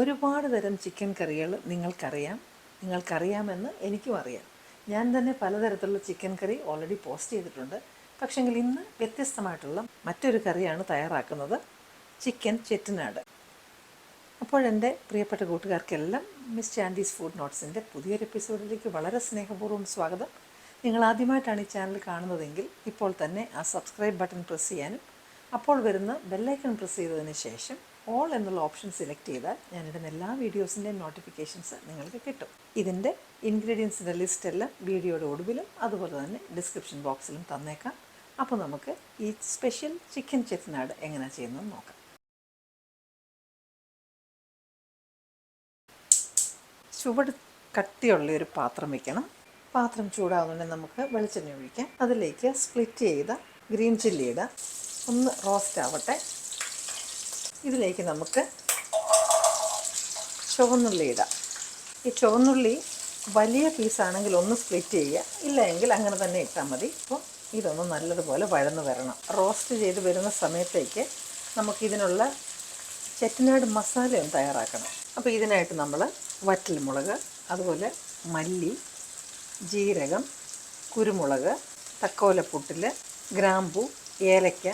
ഒരുപാട് തരം ചിക്കൻ കറികൾ നിങ്ങൾക്കറിയാമെന്ന് എനിക്കും അറിയാം. ഞാൻ തന്നെ പലതരത്തിലുള്ള ചിക്കൻ കറി ഓൾറെഡി പോസ്റ്റ് ചെയ്തിട്ടുണ്ട്. പക്ഷെങ്കിൽ ഇന്ന് വ്യത്യസ്തമായിട്ടുള്ള മറ്റൊരു കറിയാണ് തയ്യാറാക്കുന്നത്, ചിക്കൻ ചെട്ടിനാട്. അപ്പോഴെൻ്റെ പ്രിയപ്പെട്ട കൂട്ടുകാർക്കെല്ലാം മിസ് ചാൻഡീസ് ഫുഡ് നോട്ട്സിൻ്റെ പുതിയൊരു എപ്പിസോഡിലേക്ക് വളരെ സ്നേഹപൂർവ്വം സ്വാഗതം. നിങ്ങൾ ആദ്യമായിട്ടാണ് ഈ ചാനൽ കാണുന്നതെങ്കിൽ ഇപ്പോൾ തന്നെ ആ സബ്സ്ക്രൈബ് ബട്ടൺ പ്രസ് ചെയ്യാനും അപ്പോൾ വരുന്ന ബെല്ലൈക്കൺ പ്രസ് ചെയ്തതിന് ശേഷം ഓൾ എന്നുള്ള ഓപ്ഷൻ സെലക്ട് ചെയ്താൽ ഞാനിടുന്ന എല്ലാ വീഡിയോസിൻ്റെയും നോട്ടിഫിക്കേഷൻസ് നിങ്ങൾക്ക് കിട്ടും. ഇതിൻ്റെ ഇൻഗ്രീഡിയൻസിൻ്റെ ലിസ്റ്റെല്ലാം വീഡിയോയുടെ ഒടുവിലും അതുപോലെ തന്നെ ഡിസ്ക്രിപ്ഷൻ ബോക്സിലും തന്നേക്കാം. അപ്പോൾ നമുക്ക് ഈ സ്പെഷ്യൽ ചിക്കൻ ചെട്ടിനാട് എങ്ങനെ ചെയ്യുന്നതെന്ന് നോക്കാം. ചുവട് കട്ടിയുള്ള ഒരു പാത്രം വയ്ക്കണം. പാത്രം ചൂടാകുന്നുണ്ടെങ്കിൽ നമുക്ക് വെളിച്ചെണ്ണ ഒഴിക്കാം. അതിലേക്ക് സ്പ്ലിറ്റ് ചെയ്ത ഗ്രീൻ ചില്ലി ഇടാം. ഒന്ന് റോസ്റ്റ് ആവട്ടെ. ഇതിലേക്ക് നമുക്ക് ചുവന്നുള്ളി ഇടാം. ഈ ചുവന്നുള്ളി വലിയ പീസാണെങ്കിൽ ഒന്ന് സ്പ്ലിറ്റ് ചെയ്യുക, ഇല്ല എങ്കിൽ അങ്ങനെ തന്നെ ഇട്ടാൽ മതി. അപ്പോൾ ഇതൊന്ന് നല്ലതുപോലെ വഴന്ന് വരണം. റോസ്റ്റ് ചെയ്ത് വരുന്ന സമയത്തേക്ക് നമുക്കിതിനുള്ള ചെട്ടിനാട് മസാലയും തയ്യാറാക്കണം. അപ്പോൾ ഇതിനായിട്ട് നമ്മൾ വറ്റൽമുളക്, അതുപോലെ മല്ലി, ജീരകം, കുരുമുളക്, തക്കോലപ്പുട്ടിൽ, ഗ്രാമ്പൂ, ഏലക്ക,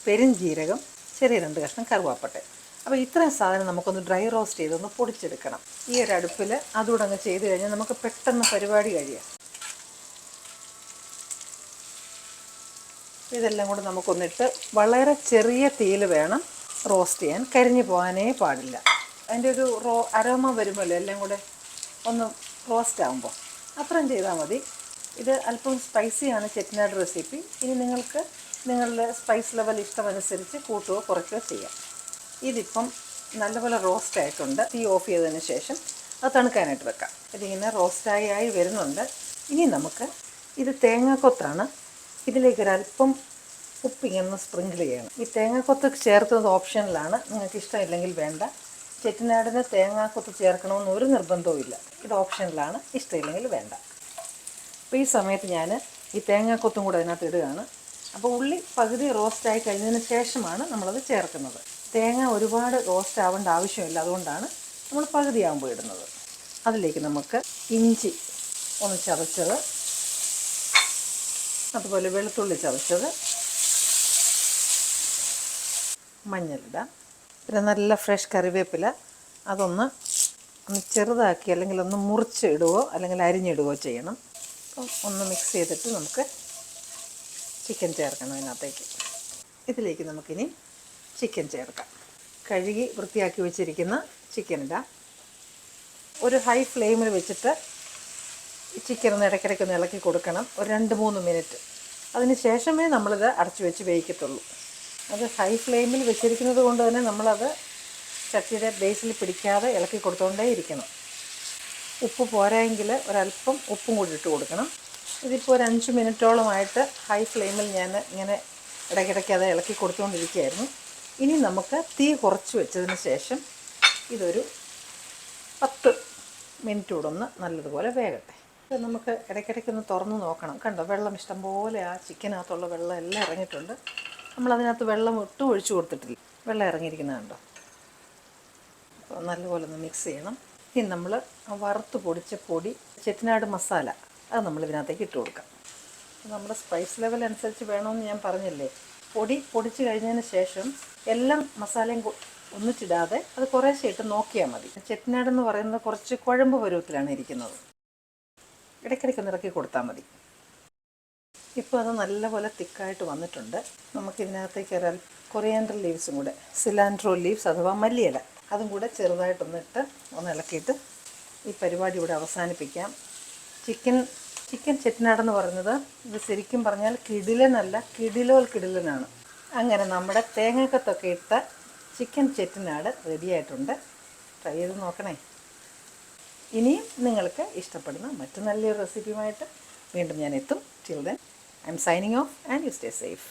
പെരുംജീരകം, ചെറിയ 2 കഷ്ണം കറുവാപ്പട്ട. അപ്പോൾ ഇത്രയും സാധനം നമുക്കൊന്ന് ഡ്രൈ റോസ്റ്റ് ചെയ്തൊന്ന് പൊടിച്ചെടുക്കണം. ഈ ഒരു അടുപ്പിൽ അതുകൂടെ അങ്ങ് ചെയ്ത് കഴിഞ്ഞാൽ നമുക്ക് പെട്ടെന്ന് പരിപാടി കഴിയാം. ഇതെല്ലാം കൂടെ നമുക്കൊന്നിട്ട് വളരെ ചെറിയ തീയിൽ വേണം റോസ്റ്റ് ചെയ്യാൻ. കരിഞ്ഞു പോകാനേ പാടില്ല. അതിൻ്റെ ഒരു അരോമ വരുമല്ലോ എല്ലാം കൂടെ ഒന്ന് റോസ്റ്റ് ആകുമ്പോൾ, അത്രയും ചെയ്താൽ മതി. ഇത് അല്പം സ്പൈസിയാണ് ചെട്ടിനാട് റെസിപ്പി. ഇനി നിങ്ങൾക്ക് നിങ്ങളുടെ സ്പൈസ് ലെവൽ ഇഷ്ടമനുസരിച്ച് കൂട്ടുകയോ കുറയ്ക്കുകയോ ചെയ്യാം. ഇതിപ്പം നല്ലപോലെ റോസ്റ്റ് ആയിട്ടുണ്ട്. തീ ഓഫ് ചെയ്തതിന് ശേഷം അത് തണുക്കാനായിട്ട് വെക്കാം. ഇതിങ്ങനെ റോസ്റ്റായി വരുന്നുണ്ട്. ഇനി നമുക്ക് ഇത് തേങ്ങാക്കൊത്താണ്. ഇതിലേക്കൊരല്പം ഉപ്പിങ്ങനെ സ്പ്രിങ്കിൾ ചെയ്യണം. ഈ തേങ്ങാക്കൊത്ത് ചേർക്കുന്നത് ഓപ്ഷനിലാണ്, നിങ്ങൾക്ക് ഇഷ്ടമില്ലെങ്കിൽ വേണ്ട. ചെട്ടിനാടിന് തേങ്ങാക്കൊത്ത് ചേർക്കണമെന്ന് ഒരു നിർബന്ധവും ഇല്ല. ഇത് ഓപ്ഷനിലാണ്, ഇഷ്ടമില്ലെങ്കിൽ വേണ്ട. അപ്പോൾ ഈ സമയത്ത് ഞാൻ ഈ തേങ്ങാക്കൊത്തും കൂടെ അതിനകത്ത് ഇടുകയാണ്. അപ്പോൾ ഉള്ളി പകുതി റോസ്റ്റായി കഴിഞ്ഞതിന് ശേഷമാണ് നമ്മളത് ചേർക്കുന്നത്. തേങ്ങ ഒരുപാട് റോസ്റ്റ് ആവേണ്ട ആവശ്യമില്ല, അതുകൊണ്ടാണ് നമ്മൾ പകുതിയാകുമ്പോൾ ഇടുന്നത്. അതിലേക്ക് നമുക്ക് ഇഞ്ചി ഒന്ന് ചതച്ചത്, അതുപോലെ വെളുത്തുള്ളി ചതച്ചത്, മഞ്ഞളിടാം. പിന്നെ നല്ല ഫ്രഷ് കറിവേപ്പില, അതൊന്ന് ചെറുതാക്കി അല്ലെങ്കിൽ ഒന്ന് മുറിച്ച് ഇടുകയോ അല്ലെങ്കിൽ അരിഞ്ഞിടുകയോ ചെയ്യണം. അപ്പം ഒന്ന് മിക്സ് ചെയ്തിട്ട് നമുക്ക് ചിക്കൻ ചേർക്കണം അതിനകത്തേക്ക്. ഇതിലേക്ക് നമുക്കിനി ചിക്കൻ ചേർക്കാം. കഴുകി വൃത്തിയാക്കി വെച്ചിരിക്കുന്ന ചിക്കൻ ഇടാം. ഒരു ഹൈ ഫ്ലെയിമിൽ വെച്ചിട്ട് ചിക്കൻ ഒന്ന് ഇടയ്ക്കിടയ്ക്കൊന്ന് ഇളക്കി കൊടുക്കണം, ഒരു 2-3 മിനിറ്റ്. അതിന് ശേഷമേ നമ്മളിത് അടച്ചു വെച്ച് വേവിക്കത്തുള്ളൂ. അത് ഹൈ ഫ്ലെയിമിൽ വെച്ചിരിക്കുന്നത് കൊണ്ട് തന്നെ നമ്മളത് ചട്ടിയുടെ ബേസിൽ പിടിക്കാതെ ഇളക്കി കൊടുത്തുകൊണ്ടേ ഇരിക്കണം. ഉപ്പ് പോരായെങ്കിൽ ഒരല്പം ഉപ്പും കൂടി ഇട്ട് കൊടുക്കണം. ഇതിപ്പോൾ ഒരു 5 മിനിറ്റോളമായിട്ട് ഹൈ ഫ്ലെയിമിൽ ഞാൻ ഇങ്ങനെ ഇടയ്ക്കിടയ്ക്ക് അത് ഇളക്കി കൊടുത്തുകൊണ്ടിരിക്കുകയായിരുന്നു. ഇനി നമുക്ക് തീ കുറച്ച് വെച്ചതിന് ശേഷം ഇതൊരു 10 മിനിറ്റ് കൂടെ ഒന്ന് നല്ലതുപോലെ വേകട്ടെ. ഇത് നമുക്ക് ഇടയ്ക്കിടയ്ക്കൊന്ന് തുറന്ന് നോക്കണം. കണ്ടോ, വെള്ളം ഇഷ്ടംപോലെ ആ ചിക്കനകത്തുള്ള വെള്ളം എല്ലാം ഇറങ്ങിയിട്ടുണ്ട്. നമ്മളതിനകത്ത് വെള്ളം ഒട്ടും ഒഴിച്ചു കൊടുത്തിട്ടില്ല, വെള്ളം ഇറങ്ങിയിരിക്കുന്നത് കണ്ടോ. അപ്പോൾ നല്ലപോലെ ഒന്ന് മിക്സ് ചെയ്യണം. ഇനി നമ്മൾ വറുത്ത് പൊടിച്ച പൊടി, ചെട്ടിനാട് മസാല, അത് നമ്മളിതിനകത്തേക്ക് ഇട്ട് കൊടുക്കാം. നമ്മുടെ സ്പൈസ് ലെവൽ അനുസരിച്ച് വേണമെന്ന് ഞാൻ പറഞ്ഞില്ലേ. പൊടിച്ച് കഴിഞ്ഞതിന് ശേഷം എല്ലാം മസാലയും ഒന്നിച്ചിടാതെ അത് കുറേശ്ശെ ഇട്ട് നോക്കിയാൽ മതി. ചെട്ടിനാടെന്ന് പറയുന്നത് കുറച്ച് കുഴമ്പ് പരുവത്തിലാണ് ഇരിക്കുന്നത്. ഇടയ്ക്കിടയ്ക്കൊന്ന് ഇറക്കി കൊടുത്താൽ മതി. ഇപ്പോൾ അത് നല്ലപോലെ തിക്കായിട്ട് വന്നിട്ടുണ്ട്. നമുക്കിതിനകത്തേക്ക് ഒരു കൊറിയാൻഡർ ലീവ്സും കൂടെ, സിലാൻഡ്രോ ലീവ്സ് അഥവാ മല്ലിയില, അതും കൂടെ ചെറുതായിട്ടൊന്നിട്ട് ഒന്ന് ഇളക്കിയിട്ട് ഈ പരിപാടി ഇവിടെ അവസാനിപ്പിക്കാം. ചിക്കൻ ചെട്ടിനാടെന്ന് പറയുന്നത് ഇത് ശരിക്കും പറഞ്ഞാൽ കിടിലനല്ല, കിടിലനാണ്. അങ്ങനെ നമ്മുടെ തേങ്ങക്കത്തൊക്കെ ഇട്ട ചിക്കൻ ചെട്ടിനാട് റെഡിയായിട്ടുണ്ട്. ട്രൈ ചെയ്ത് നോക്കണേ. ഇനിയും നിങ്ങൾക്ക് ഇഷ്ടപ്പെടുന്ന മറ്റു നല്ലൊരു റെസിപ്പിയുമായിട്ട് വീണ്ടും ഞാൻ എത്തും. Till then I M signing off and you stay safe.